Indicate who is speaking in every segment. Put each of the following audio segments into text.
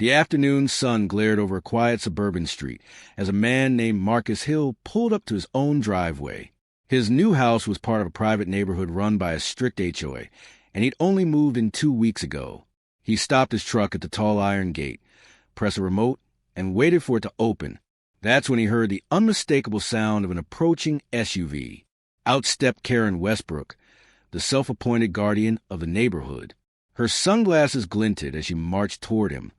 Speaker 1: The afternoon sun glared over a quiet suburban street as a man named Marcus Hill pulled up to his own driveway. His new house was part of a private neighborhood run by a strict HOA, and he'd only moved in 2 weeks ago. He stopped his truck at the tall iron gate, pressed a remote, and waited for it to open. That's when he heard the unmistakable sound of an approaching SUV. Out stepped Karen Westbrook, the self-appointed guardian of the neighborhood. Her sunglasses glinted as she marched toward him,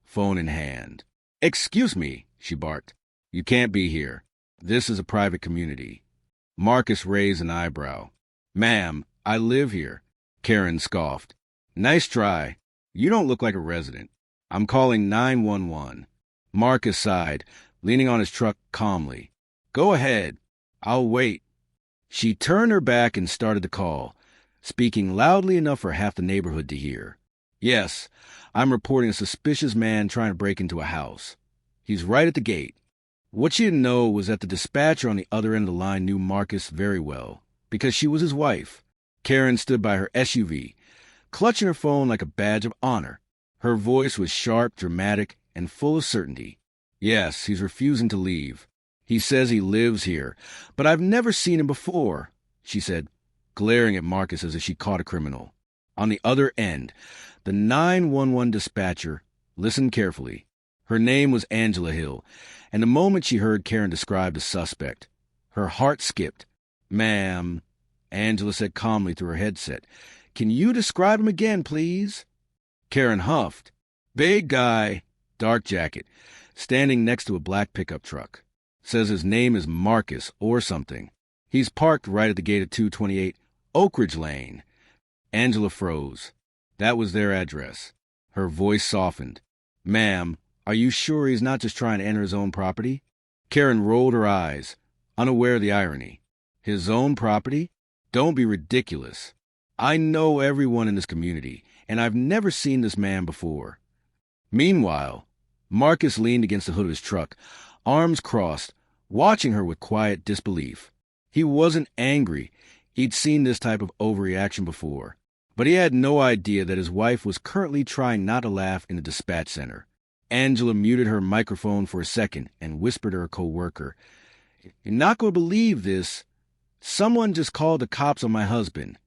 Speaker 1: phone in hand. "Excuse me," she barked. "You can't be here. This is a private community." Marcus raised an eyebrow. "Ma'am, I live here." Karen scoffed. "Nice try. You don't look like a resident. I'm calling 911. Marcus sighed, leaning on his truck calmly. "Go ahead. I'll wait." She turned her back and started the call, speaking loudly enough for half the neighborhood to hear. "Yes, I'm reporting a suspicious man trying to break into a house. He's right at the gate." What she didn't know was that the dispatcher on the other end of the line knew Marcus very well, because she was his wife. Karen stood by her SUV, clutching her phone like a badge of honor. Her voice was sharp, dramatic, and full of certainty. "Yes, he's refusing to leave. He says he lives here, but I've never seen him before," she said, glaring at Marcus as if she caught a criminal. On the other end, the 911 dispatcher listened carefully. Her name was Angela Hill, and the moment she heard Karen describe the suspect, her heart skipped. "Ma'am," Angela said calmly through her headset, "can you describe him again, please?" Karen huffed. "Big guy, dark jacket, standing next to a black pickup truck. Says his name is Marcus or something. He's parked right at the gate of 228 Oak Ridge Lane." Angela froze. That was their address. Her voice softened. "Ma'am, are you sure he's not just trying to enter his own property?" Karen rolled her eyes, unaware of the irony. "His own property? Don't be ridiculous. I know everyone in this community, and I've never seen this man before." Meanwhile, Marcus leaned against the hood of his truck, arms crossed, watching her with quiet disbelief. He wasn't angry. He'd seen this type of overreaction before. But he had no idea that his wife was currently trying not to laugh in the dispatch center. Angela muted her microphone for a second and whispered to her co-worker, "You're not going to believe this. Someone just called the cops on my husband."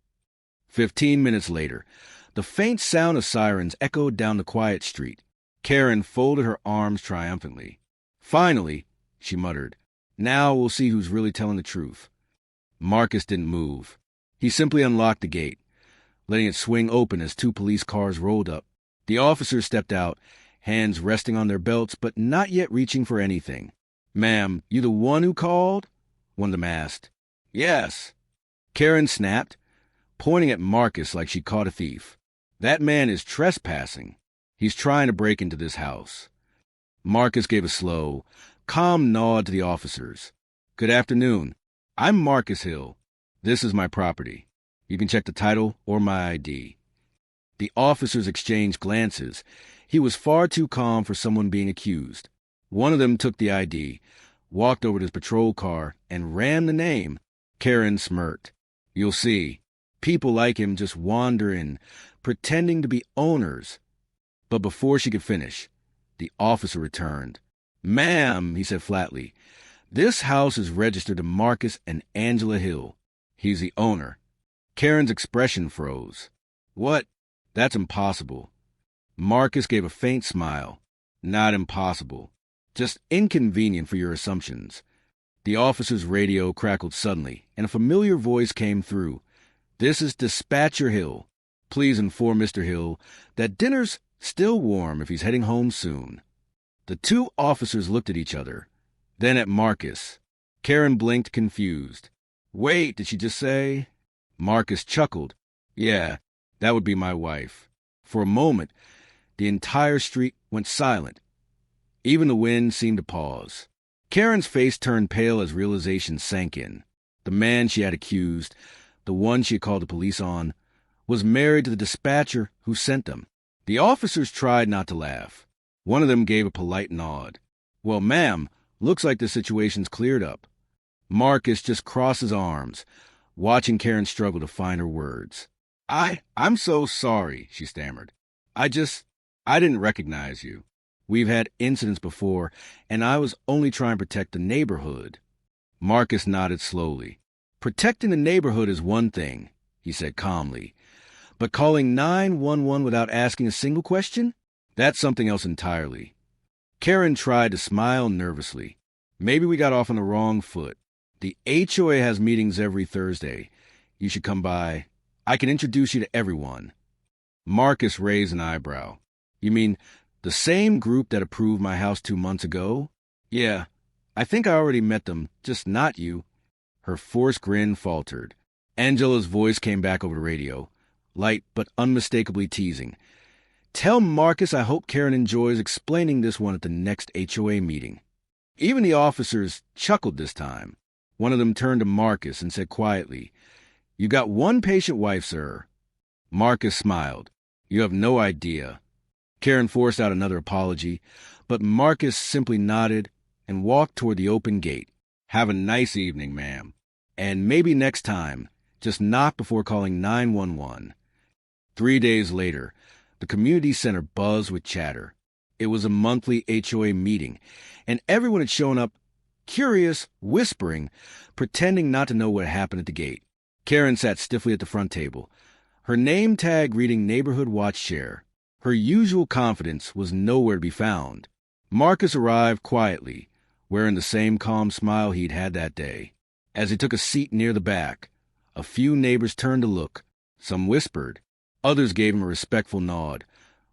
Speaker 1: 15 minutes later, the faint sound of sirens echoed down the quiet street. Karen folded her arms triumphantly. "Finally," she muttered, "now we'll see who's really telling the truth." Marcus didn't move. He simply unlocked the gate, letting it swing open as 2 police cars rolled up. The officers stepped out, hands resting on their belts, but not yet reaching for anything. "Ma'am, you the one who called?" one of them asked. "Yes." Karen snapped, pointing at Marcus like she caught a thief. "That man is trespassing. He's trying to break into this house." Marcus gave a slow, calm nod to the officers. "Good afternoon. I'm Marcus Hill. This is my property. You can check the title or my ID." The officers exchanged glances. He was far too calm for someone being accused. One of them took the ID, walked over to his patrol car, and ran the name. Karen smirked. "You'll see. People like him just wander in, pretending to be owners." But before she could finish, the officer returned. "Ma'am," he said flatly, "this house is registered to Marcus and Angela Hill. He's the owner." Karen's expression froze. "What? That's impossible." Marcus gave a faint smile. "Not impossible. Just inconvenient for your assumptions." The officer's radio crackled suddenly, and a familiar voice came through. "This is Dispatcher Hill. Please inform Mr. Hill that dinner's still warm if he's heading home soon." The 2 officers looked at each other, then at Marcus. Karen blinked, confused. "Wait, did she just say?" Marcus chuckled. "Yeah, that would be my wife." For a moment, the entire street went silent. Even the wind seemed to pause. Karen's face turned pale as realization sank in. The man she had accused, the one she had called the police on, was married to the dispatcher who sent them. The officers tried not to laugh. One of them gave a polite nod. "Well, ma'am, looks like the situation's cleared up." Marcus just crossed his arms, watching Karen struggle to find her words. I'm so sorry," she stammered. I didn't recognize you." We've had incidents before, and I was only trying to protect the neighborhood." Marcus nodded slowly. "Protecting the neighborhood is one thing," he said calmly. "But calling 911 without asking a single question? That's something else entirely." Karen tried to smile nervously. "Maybe we got off on the wrong foot. The HOA has meetings every Thursday. You should come by. I can introduce you to everyone." Marcus raised an eyebrow. "You mean the same group that approved my house 2 months ago?" "Yeah, I think I already met them, just not you." Her forced grin faltered. Angela's voice came back over the radio, light but unmistakably teasing. "Tell Marcus I hope Karen enjoys explaining this one at the next HOA meeting." Even the officers chuckled this time. One of them turned to Marcus and said quietly, "You got one patient wife, sir." Marcus smiled. "You have no idea." Karen forced out another apology, but Marcus simply nodded and walked toward the open gate. "Have a nice evening, ma'am. And maybe next time, just not before calling 911. 3 days later, the community center buzzed with chatter. It was a monthly HOA meeting, and everyone had shown up, curious, whispering, pretending not to know what happened at the gate. Karen sat stiffly at the front table, her name tag reading Neighborhood Watch Chair. Her usual confidence was nowhere to be found. Marcus arrived quietly, wearing the same calm smile he'd had that day. As he took a seat near the back, a few neighbors turned to look. Some whispered. Others gave him a respectful nod.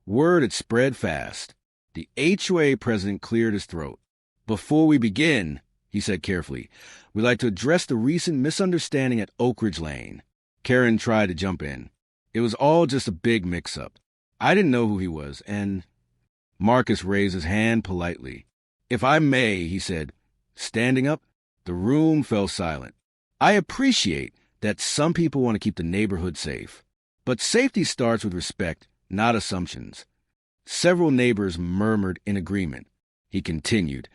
Speaker 1: Word had spread fast. The HOA president cleared his throat. "Before we begin," he said carefully, "we'd like to address the recent misunderstanding at Oak Ridge Lane." Karen tried to jump in. "It was all just a big mix-up. I didn't know who he was, and—" Marcus raised his hand politely. "If I may," he said, standing up. The room fell silent. "I appreciate that some people want to keep the neighborhood safe. But safety starts with respect, not assumptions." Several neighbors murmured in agreement. He continued,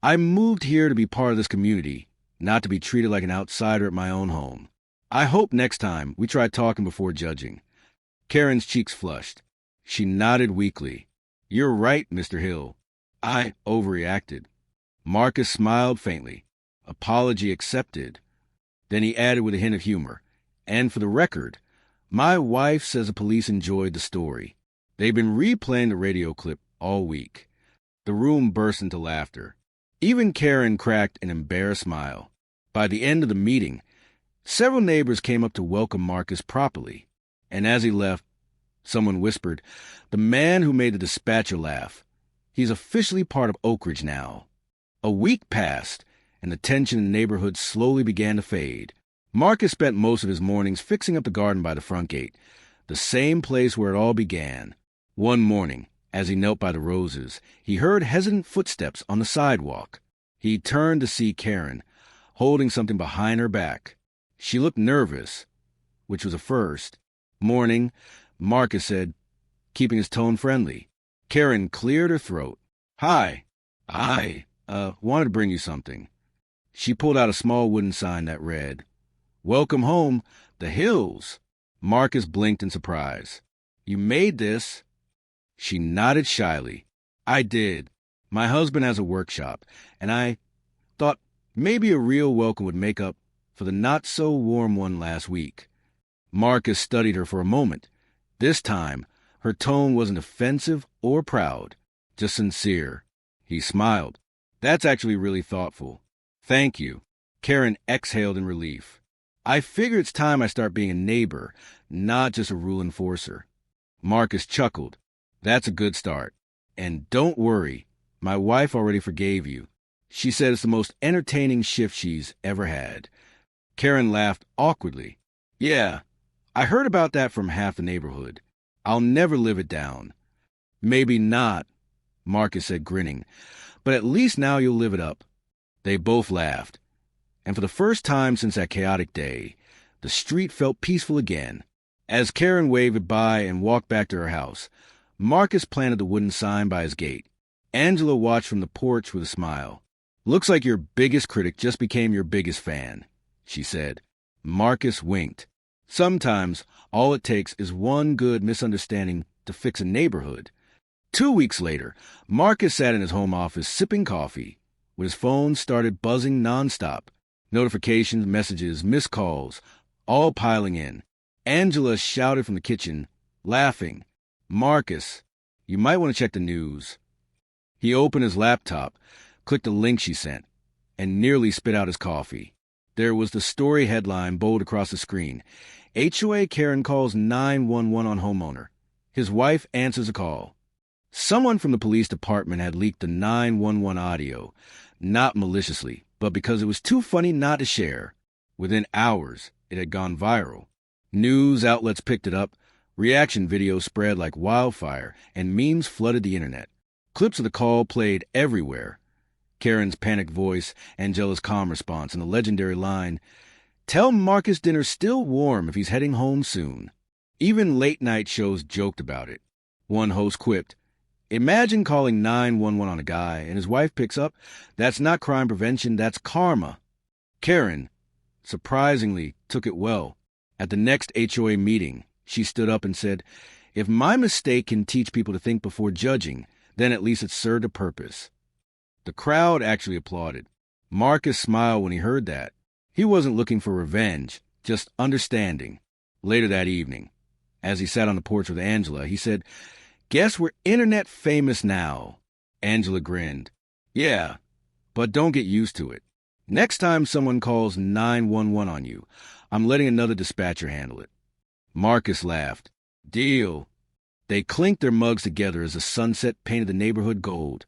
Speaker 1: "I moved here to be part of this community, not to be treated like an outsider at my own home. I hope next time we try talking before judging." Karen's cheeks flushed. She nodded weakly. "You're right, Mr. Hill. I overreacted." Marcus smiled faintly. Apology accepted. Then he added with a hint of humor, "And for the record, my wife says the police enjoyed the story. They've been replaying the radio clip all week." The room burst into laughter. Even Karen cracked an embarrassed smile. By the end of the meeting, several neighbors came up to welcome Marcus properly. And as he left, someone whispered, "The man who made the dispatcher laugh. He's officially part of Oak Ridge now." A week passed, and the tension in the neighborhood slowly began to fade. Marcus spent most of his mornings fixing up the garden by the front gate, the same place where it all began. One morning, as he knelt by the roses, he heard hesitant footsteps on the sidewalk. He turned to see Karen, holding something behind her back. She looked nervous, which was a first. "Morning," Marcus said, keeping his tone friendly. Karen cleared her throat. "Hi. I wanted to bring you something." She pulled out a small wooden sign that read, "Welcome home, the Hills." Marcus blinked in surprise. "You made this?" She nodded shyly. "I did. My husband has a workshop, and I thought maybe a real welcome would make up for the not-so-warm one last week." Marcus studied her for a moment. This time, her tone wasn't offensive or proud, just sincere. He smiled. "That's actually really thoughtful. Thank you." Karen exhaled in relief. "I figure it's time I start being a neighbor, not just a rule enforcer." Marcus chuckled. "That's a good start. And don't worry, my wife already forgave you. She said it's the most entertaining shift she's ever had." Karen laughed awkwardly. "Yeah, I heard about that from half the neighborhood. I'll never live it down." "Maybe not," Marcus said, grinning, "but at least now you'll live it up." They both laughed. And for the first time since that chaotic day, the street felt peaceful again. As Karen waved goodbye and walked back to her house, Marcus planted the wooden sign by his gate. Angela watched from the porch with a smile. "Looks like your biggest critic just became your biggest fan," she said. Marcus winked. Sometimes all it takes is one good misunderstanding to fix a neighborhood. 2 weeks later, Marcus sat in his home office sipping coffee, when his phone started buzzing nonstop. Notifications, messages, missed calls, all piling in. Angela shouted from the kitchen, laughing, "Marcus, you might want to check the news." He opened his laptop, clicked a link she sent, and nearly spit out his coffee. There was the story headline bold across the screen. HOA Karen calls 911 on homeowner. His wife answers a call. Someone from the police department had leaked the 911 audio, not maliciously, but because it was too funny not to share. Within hours, it had gone viral. News outlets picked it up, reaction videos spread like wildfire, and memes flooded the internet. Clips of the call played everywhere. Karen's panicked voice, Angela's calm response, and the legendary line, "Tell Marcus dinner's still warm if he's heading home soon." Even late-night shows joked about it. One host quipped, "Imagine calling 911 on a guy and his wife picks up. That's not crime prevention, that's karma." Karen, surprisingly, took it well. At the next HOA meeting, she stood up and said, "If my mistake can teach people to think before judging, then at least it served a purpose." The crowd actually applauded. Marcus smiled when he heard that. He wasn't looking for revenge, just understanding. Later that evening, as he sat on the porch with Angela, he said, "Guess we're internet famous now." Angela grinned. "Yeah, but don't get used to it. Next time someone calls 911 on you, I'm letting another dispatcher handle it." Marcus laughed. "Deal." They clinked their mugs together as the sunset painted the neighborhood gold.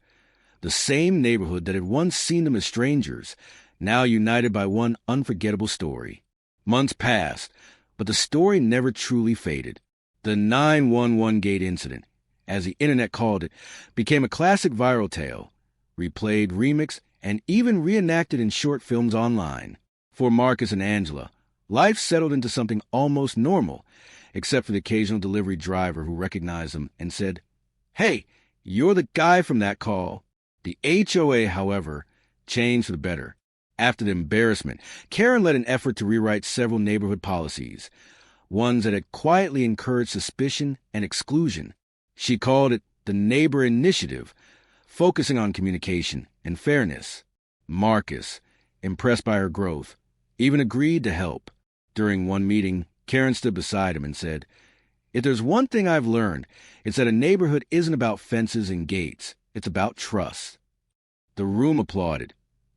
Speaker 1: The same neighborhood that had once seen them as strangers, now united by one unforgettable story. Months passed, but the story never truly faded. The 911 gate incident, as the internet called it, became a classic viral tale, replayed, remixed, and even reenacted in short films online. For Marcus and Angela, life settled into something almost normal, except for the occasional delivery driver who recognized them and said, "Hey, you're the guy from that call." The HOA, however, changed for the better. After the embarrassment, Karen led an effort to rewrite several neighborhood policies, ones that had quietly encouraged suspicion and exclusion. She called it the Neighbor Initiative, focusing on communication and fairness. Marcus, impressed by her growth, even agreed to help. During one meeting, Karen stood beside him and said, "If there's one thing I've learned, it's that a neighborhood isn't about fences and gates. It's about trust." The room applauded,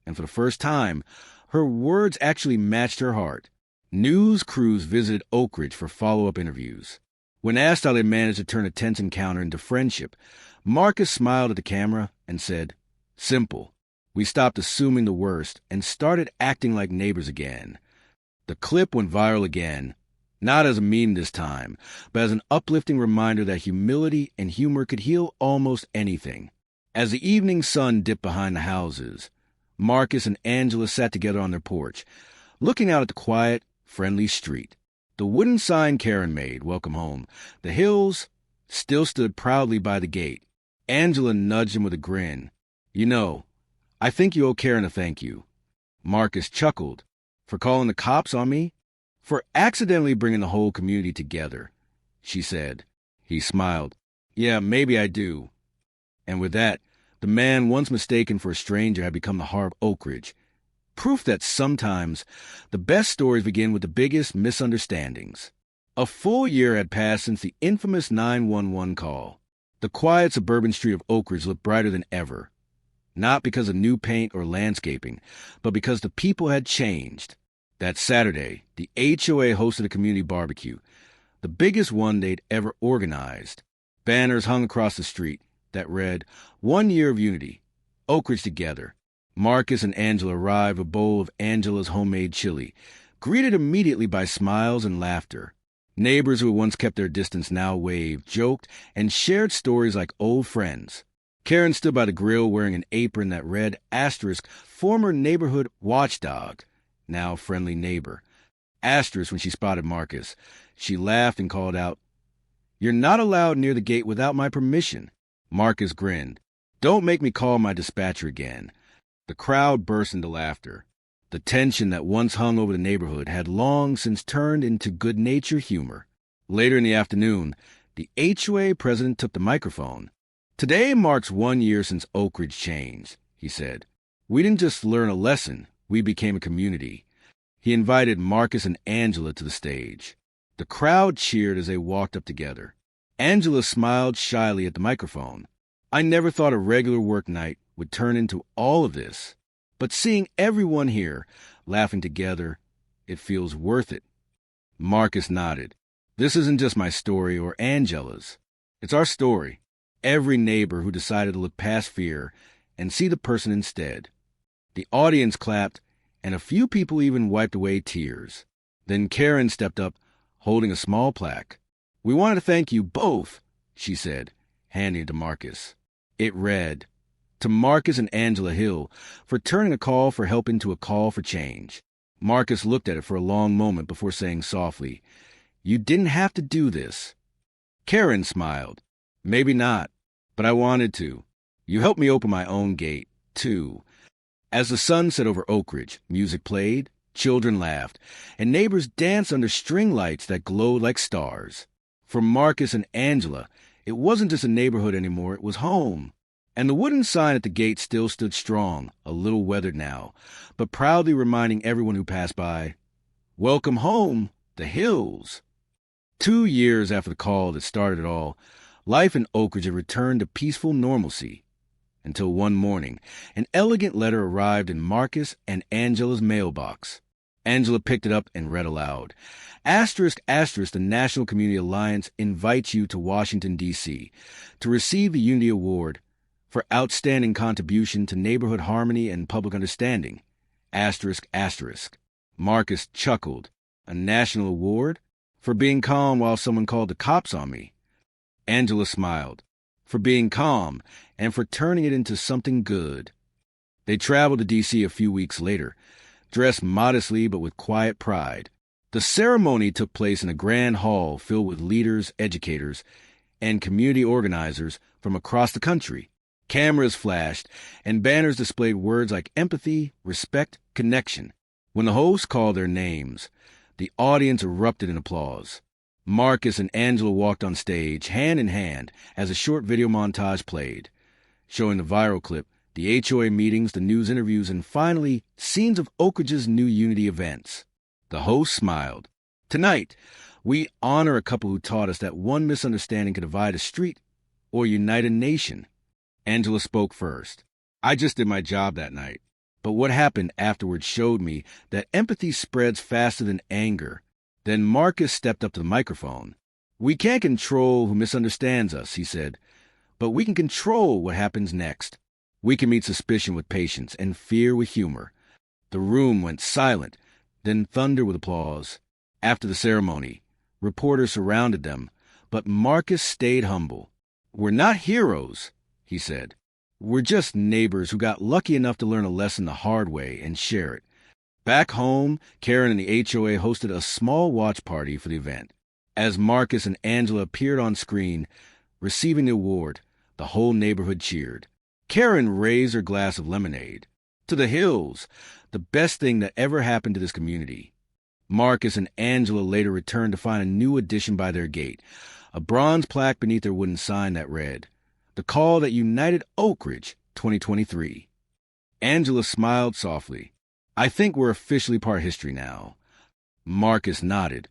Speaker 1: and for the first time, her words actually matched her heart. News crews visited Oak Ridge for follow-up interviews. When asked how they managed to turn a tense encounter into friendship, Marcus smiled at the camera and said, "Simple. We stopped assuming the worst and started acting like neighbors again." The clip went viral again, not as a meme this time, but as an uplifting reminder that humility and humor could heal almost anything. As the evening sun dipped behind the houses, Marcus and Angela sat together on their porch, looking out at the quiet, friendly street. The wooden sign Karen made, "Welcome Home," the hills, still stood proudly by the gate. Angela nudged him with a grin. "You know, I think you owe Karen a thank you." Marcus chuckled. "For calling the cops on me?" "For accidentally bringing the whole community together," she said. He smiled. "Yeah, maybe I do." And with that, the man once mistaken for a stranger had become the heart of Oak Ridge. Proof that sometimes the best stories begin with the biggest misunderstandings. A full year had passed since the infamous 911 call. The quiet suburban street of Oak Ridge looked brighter than ever. Not because of new paint or landscaping, but because the people had changed. That Saturday, the HOA hosted a community barbecue, the biggest one they'd ever organized. Banners hung across the street that read, "1 year of unity, Oak Ridge together." Marcus and Angela arrived with a bowl of Angela's homemade chili, greeted immediately by smiles and laughter. Neighbors who had once kept their distance now waved, joked, and shared stories like old friends. Karen stood by the grill wearing an apron that read, * former neighborhood watchdog, now friendly neighbor. * when she spotted Marcus. She laughed and called out, "You're not allowed near the gate without my permission." Marcus grinned. "Don't make me call my dispatcher again." The crowd burst into laughter. The tension that once hung over the neighborhood had long since turned into good-natured humor. Later in the afternoon, the HOA president took the microphone. Today marks 1 year since Oak Ridge changed, he said. We didn't just learn a lesson, we became a community. He invited Marcus and Angela to the stage. The crowd cheered as they walked up together. Angela smiled shyly at the microphone. I never thought a regular work night would turn into all of this. But seeing everyone here, laughing together, it feels worth it. Marcus nodded. This isn't just my story or Angela's. It's our story. Every neighbor who decided to look past fear and see the person instead. The audience clapped, and a few people even wiped away tears. Then Karen stepped up, holding a small plaque. We wanted to thank you both, she said, handing it to Marcus. It read, to Marcus and Angela Hill for turning a call for help into a call for change. Marcus looked at it for a long moment before saying softly, You didn't have to do this. Karen smiled. Maybe not, but I wanted to. You helped me open my own gate, too. As the sun set over Oak Ridge, music played, children laughed, and neighbors danced under string lights that glowed like stars. For Marcus and Angela, it wasn't just a neighborhood anymore, it was home. And the wooden sign at the gate still stood strong, a little weathered now, but proudly reminding everyone who passed by, Welcome home, the Hills. 2 years after the call that started it all, life in Oak Ridge had returned to peaceful normalcy. Until one morning, an elegant letter arrived in Marcus and Angela's mailbox. Angela picked it up and read aloud. Asterisk, asterisk, the National Community Alliance invites you to Washington, D.C. to receive the Unity Award for outstanding contribution to neighborhood harmony and public understanding. Asterisk, asterisk. Marcus chuckled. A national award? For being calm while someone called the cops on me. Angela smiled. For being calm and for turning it into something good. They traveled to D.C. a few weeks later, dressed modestly but with quiet pride. The ceremony took place in a grand hall filled with leaders, educators, and community organizers from across the country. Cameras flashed, and banners displayed words like empathy, respect, connection. When the host called their names, the audience erupted in applause. Marcus and Angela walked on stage, hand in hand, as a short video montage played, showing the viral clip, the HOA meetings, the news interviews, and finally, scenes of Oak Ridge's new Unity events. The host smiled. Tonight, we honor a couple who taught us that one misunderstanding could divide a street or unite a nation. Angela spoke first. I just did my job that night. But what happened afterwards showed me that empathy spreads faster than anger. Then Marcus stepped up to the microphone. We can't control who misunderstands us, he said, but we can control what happens next. We can meet suspicion with patience and fear with humor. The room went silent, then thundered with applause. After the ceremony, reporters surrounded them, but Marcus stayed humble. We're not heroes, he said. We're just neighbors who got lucky enough to learn a lesson the hard way and share it. Back home, Karen and the HOA hosted a small watch party for the event. As Marcus and Angela appeared on screen, receiving the award, the whole neighborhood cheered. Karen raised her glass of lemonade. To the Hills, the best thing that ever happened to this community. Marcus and Angela later returned to find a new addition by their gate, a bronze plaque beneath their wooden sign that read, The Call That United Oak Ridge, 2023. Angela smiled softly. I think we're officially part of history now. Marcus nodded,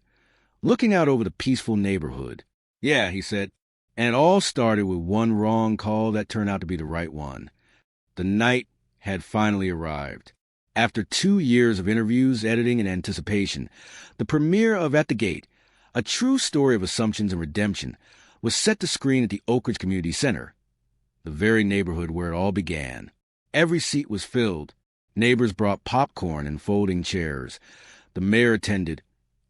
Speaker 1: looking out over the peaceful neighborhood. Yeah, he said, and it all started with one wrong call that turned out to be the right one. The night had finally arrived. After 2 years of interviews, editing, and anticipation, the premiere of At the Gate, a true story of assumptions and redemption, was set to screen at the Oak Ridge Community Center, the very neighborhood where it all began. Every seat was filled. Neighbors brought popcorn and folding chairs. The mayor attended,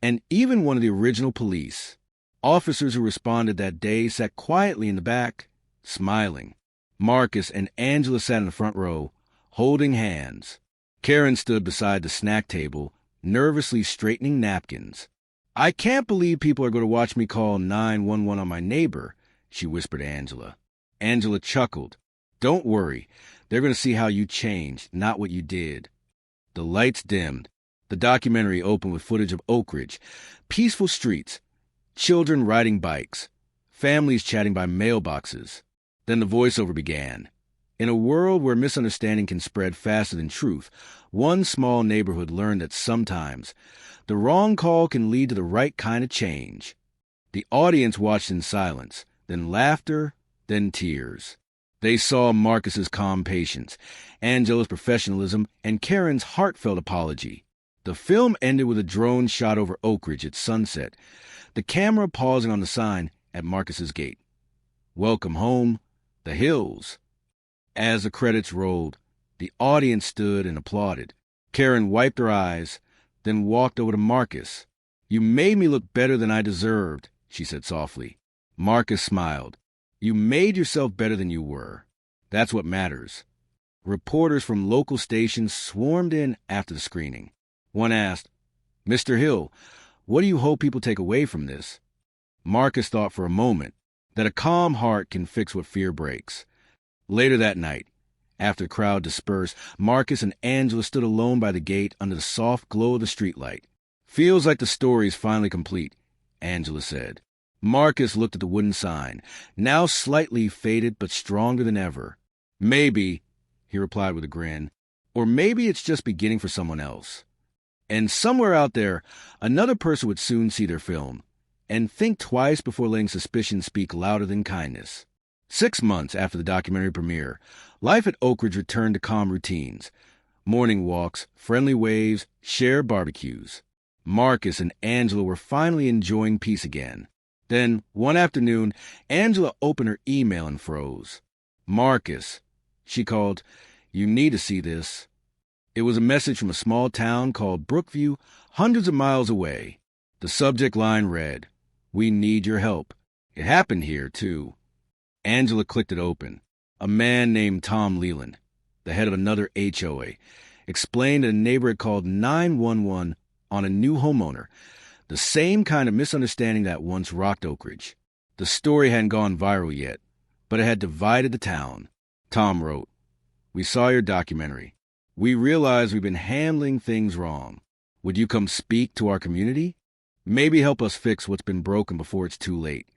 Speaker 1: and even one of the original police. Officers who responded that day sat quietly in the back, smiling. Marcus and Angela sat in the front row, holding hands. Karen stood beside the snack table, nervously straightening napkins. I can't believe people are going to watch me call 911 on my neighbor, she whispered to Angela. Angela chuckled. Don't worry. They're going to see how you changed, not what you did. The lights dimmed. The documentary opened with footage of Oak Ridge, peaceful streets, children riding bikes, families chatting by mailboxes. Then the voiceover began. In a world where misunderstanding can spread faster than truth, one small neighborhood learned that sometimes the wrong call can lead to the right kind of change. The audience watched in silence, then laughter, then tears. They saw Marcus's calm patience, Angela's professionalism, and Karen's heartfelt apology. The film ended with a drone shot over Oak Ridge at sunset, the camera pausing on the sign at Marcus's gate. Welcome home, the hills. As the credits rolled, the audience stood and applauded. Karen wiped her eyes, then walked over to Marcus. You made me look better than I deserved, she said softly. Marcus smiled. You made yourself better than you were. That's what matters. Reporters from local stations swarmed in after the screening. One asked, Mr. Hill, what do you hope people take away from this? Marcus thought for a moment that a calm heart can fix what fear breaks. Later that night, after the crowd dispersed, Marcus and Angela stood alone by the gate under the soft glow of the streetlight. Feels like the story is finally complete, Angela said. Marcus looked at the wooden sign, now slightly faded but stronger than ever. Maybe, he replied with a grin, or maybe it's just beginning for someone else. And somewhere out there, another person would soon see their film, and think twice before letting suspicion speak louder than kindness. 6 months after the documentary premiere, life at Oak Ridge returned to calm routines. Morning walks, friendly waves, shared barbecues. Marcus and Angela were finally enjoying peace again. Then, one afternoon, Angela opened her email and froze. Marcus, she called, you need to see this. It was a message from a small town called Brookview, hundreds of miles away. The subject line read, We need your help. It happened here, too. Angela clicked it open. A man named Tom Leland, the head of another HOA, explained that a neighbor had called 911 on a new homeowner, the same kind of misunderstanding that once rocked Oak Ridge. The story hadn't gone viral yet, but it had divided the town. Tom wrote, We saw your documentary. We realize we've been handling things wrong. Would you come speak to our community? Maybe help us fix what's been broken before it's too late.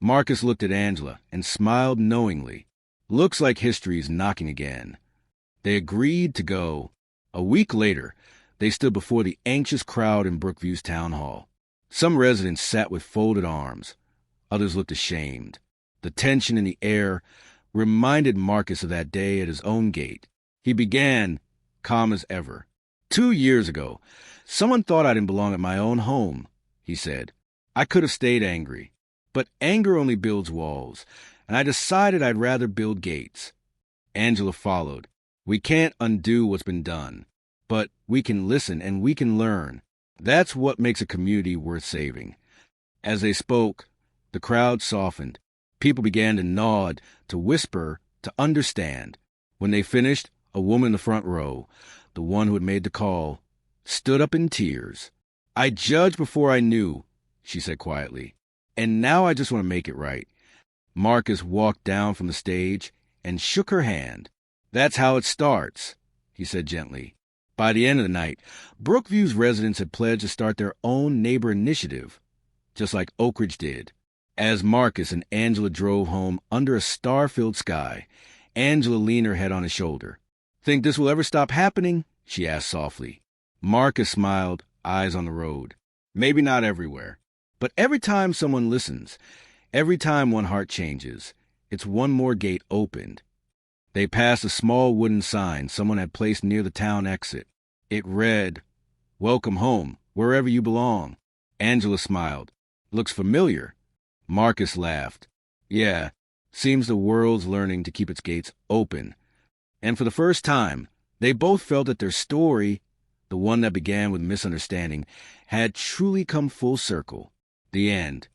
Speaker 1: Marcus looked at Angela and smiled knowingly. Looks like history's knocking again. They agreed to go. A week later, they stood before the anxious crowd in Brookview's town hall. Some residents sat with folded arms. Others looked ashamed. The tension in the air reminded Marcus of that day at his own gate. He began, calm as ever. 2 years ago, someone thought I didn't belong at my own home, he said. I could have stayed angry. But anger only builds walls, and I decided I'd rather build gates. Angela followed. We can't undo what's been done, but we can listen and we can learn. That's what makes a community worth saving. As they spoke, the crowd softened. People began to nod, to whisper, to understand. When they finished, a woman in the front row, the one who had made the call, stood up in tears. I judged before I knew, she said quietly. And now I just want to make it right. Marcus walked down from the stage and shook her hand. That's how it starts, he said gently. By the end of the night, Brookview's residents had pledged to start their own neighbor initiative, just like Oak Ridge did. As Marcus and Angela drove home under a star-filled sky, Angela leaned her head on his shoulder. Think this will ever stop happening? She asked softly. Marcus smiled, eyes on the road. Maybe not everywhere. But every time someone listens, every time one heart changes, it's one more gate opened. They passed a small wooden sign someone had placed near the town exit. It read, Welcome home, wherever you belong. Angela smiled. Looks familiar. Marcus laughed. Yeah, seems the world's learning to keep its gates open. And for the first time, they both felt that their story, the one that began with misunderstanding, had truly come full circle. The end.